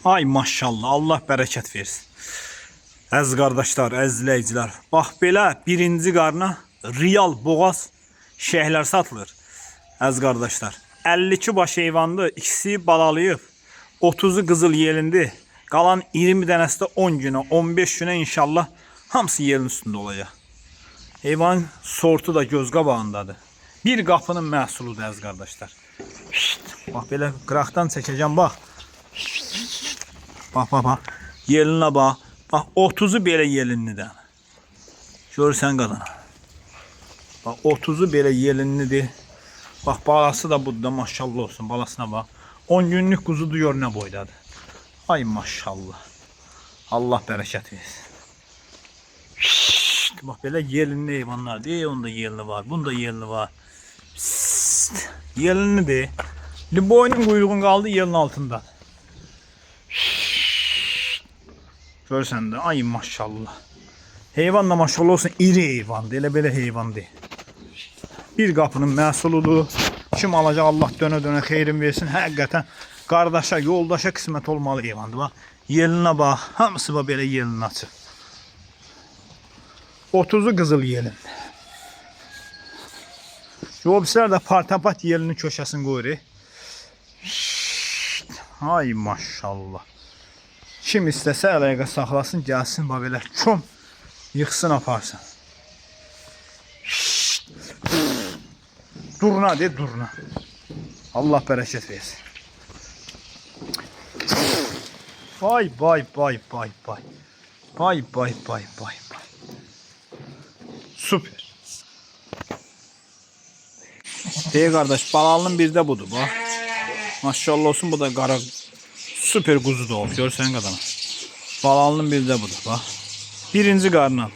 Ay maşallah, Allah bərəkət versin. Əziz qardaşlar, əziz izləyicilər, bax belə birinci qarna real boğaz şeylər satılır. Əziz qardaşlar, 52 baş heyvandır, ikisi balalayıb, 30'u qızıl yelindi. Qalan 20 dənəsi də 10 günə, 15 günə inşallah hamısı yelin üstündə olacaq. Heyvanın sortu da göz qabağındadır. Bir qapının məhsuludur əziz qardaşlar. Bax belə qıraqdan çəkəcəm, bax. Bax. Yelinə bax. Bax 30'u belə yelinlidir. Görürsən qadına. Bax 30'u belə yelinlidir. Bax balası da burada, maşallah olsun, balasına bax. 10 günlük quzudur, gör nə boydadır. Ay maşallah. Allah bərəkət versin. Bax belə yelinli heyvanlardır. Onda yelinli var, bunda yelinli var. Yelinlidir. Boynun quyruğun qaldı yelin altında. Görürsən də, ay maşallah. Heyvan da maşallah olsun, iri heyvandır. Elə belə heyvan deyil. Bir qapının məhsuludur. Kim alacaq, Allah dönə-dönə xeyrin versin. Həqiqətən qardaşa, yoldaşa qismət olmalı heyvandır. Bax, yelinə bax. Hamısı bax belə yelin açır. 30'u qızıl yelin. Yobislər də partapat yelinin köşəsini qoyur. Ay maşallah. Kim istəsə əlaqə saxlasın, gəlsin bax belə çom yıxsın, aparsın. Durna de, durna. Allah bərəkət versin. Vay. Vay. Süper. Dey qardaş, balalının bir də budur bax. Maşallah olsun, bu da qara süper quzu da olub. Görsən qadana. Balalının bir də budur bax. Birinci qarnan.